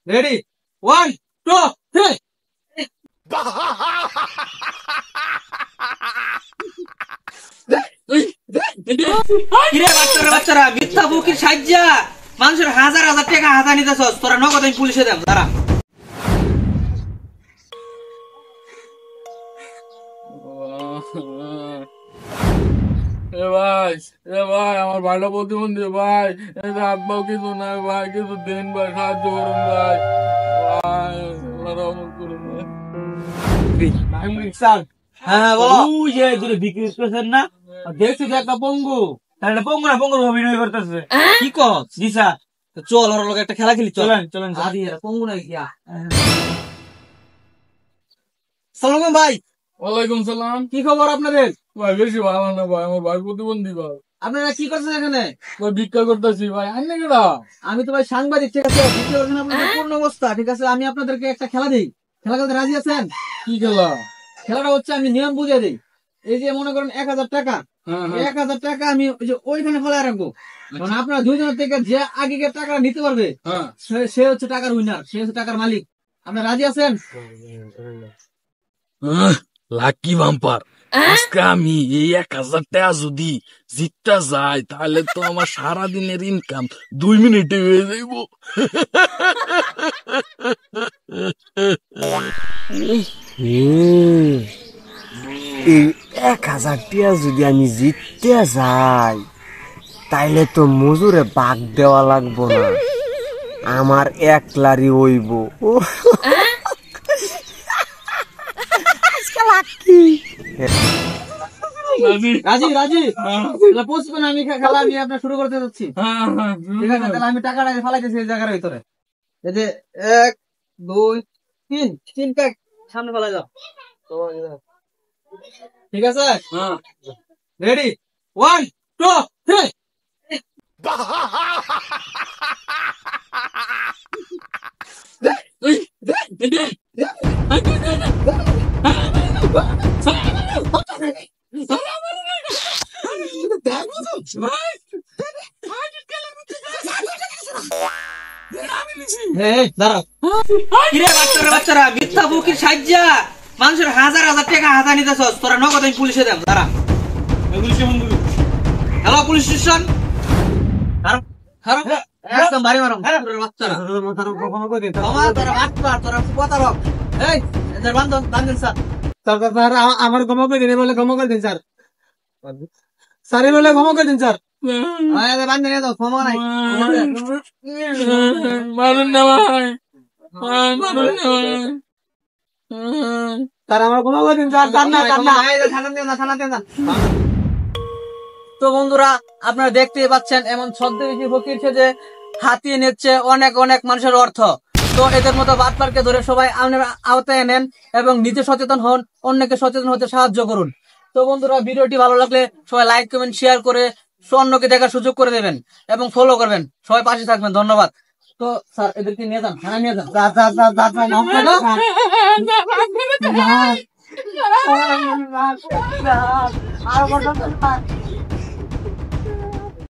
Ready 1 2 3 কিরে বাচ্চারা মিথ্যা বুকির সাজ্জা মানুষের হাজার হাজার টাকা হাতা নিতেছস, তোরা নগদ আমি পুলিশে দেব। দাঁড়া ভাই ভাই আমার ভাইটা প্রতিবন্ধী ভাই, হাত পাও কিছু নাই ভাই, কিছু দিন ভাই, সাহায্য করুন ভাই, ভাই করুন ভাই। হ্যাঁ বলো। বিক্রি করছেন না, দেখছি তো একটা পঙ্গু, তাহলে পঙ্গু না পঙ্গুর অভিনয় করতেছে। কি কস? জি স্যার, চল ওর লগে একটা খেলা খেলি, চল। চলেন চলেন স্যার। আদি এরা পঙ্গু নাকি কিয়া? সালাম ভাই, ওয়ালাইকুম সালাম। কি খবর আপনাদের? ভাই বেশি ভালো না ভাই, আমার ভাই প্রতিবন্ধী ভাই। আপনারা কি করছেন এখানে? ভাই ভিক্ষা করতেছি ভাই, আইনে কেডা? আমি তো ভাই সাংবাদিক, ঠিক আছে? দ্বিতীয় দিন আপনাদের পূর্ণ অবস্থা, ঠিক আছে? আমি আপনাদেরকে একটা খেলা দিই, খেলা করতে রাজি আছেন? কি খেলা? খেলাটা হচ্ছে, আমি নিয়ম বুঝিয়ে দিই। এই যে মনে করেন 1000 টাকা, হ্যাঁ 1000 টাকা আমি ওই যে ওইখানে ফেলায় রাখবো। মানে আপনারা দুইজনের থেকে যে আগে গিয়ে টাকা নিতে পারবে হ্যাঁ। সে হচ্ছে টাকার উইনার, সে হচ্ছে টাকার মালিক। আপনারা রাজি আছেন? লাকি বাম্পার, আজকে আমি এই 1000 টাকা যদি জিততে যাই তাহলে তো আমার সারাদিনের ইনকাম 2 মিনিটে হয়ে যাইব। এই 1000 টিয়া যদি আমি জিততে যাই তাইলে তো মজুরে ভাগ দেওয়া লাগবো না, আমার একলারই হইব। রাজি রাজি? তাহলে 55 আমি খেলা আমি আপনার শুরু করতে যাচ্ছি। ঠিক আছে, তাহলে আমি টাকাটা ফেলাইতেছি এই জায়গার ভিতরে। এই যে 1 2 3 তিনটা সামনে ফেলা যাও। ঠিক আছে, রেডি 1 2 3 দাঁড়াও। কিরে বাচ্চারা মিথ্যা বুকির সাজ্জা মানুষের হাজার হাজার টাকা হাতা নিতেছস, তোরা নগদ আমি পুলিশে দেব। দাঁড়া হ্যালো পুলিশ স্টেশন। একদম বাড়ি মারো বাচ্চারা। তোরা বাচ্চা, তোরা কথা রক। এই এদের বান্ধন স্যার। স্যার আমার ক্ষমা করে দিন, বলে ক্ষমা করে দিন স্যার, স্যার বলে ক্ষমা করে দিন স্যার। এদের বান্ধব নিয়ে যাও, ক্ষমা নাই। মারুন না ভাই, মারুন না ভাই। স্যার আমার ক্ষমা করে দিন স্যার। থানা দিয়ে যান। তো বন্ধুরা, আপনারা দেখতেই পাচ্ছেন এমন ছদ্মবেশী ফকির যে হাতিয়ে নিচ্ছে অনেক অনেক মানুষের অর্থ। তো এদের মতো বাটপারকে ধরে সবাই আপনারা আওতায় নেন এবং নিজে সচেতন হন, অন্যকে সচেতন হতে সাহায্য করুন। তো বন্ধুরা, ভিডিওটি ভালো লাগলে সবাই লাইক কমেন্ট শেয়ার করে অন্যকে দেখার সুযোগ করে দেবেন এবং ফলো করবেন। সবাই পাশে থাকবেন, ধন্যবাদ। তো স্যার এদেরকে নিয়ে যান, থানা নিয়ে যান।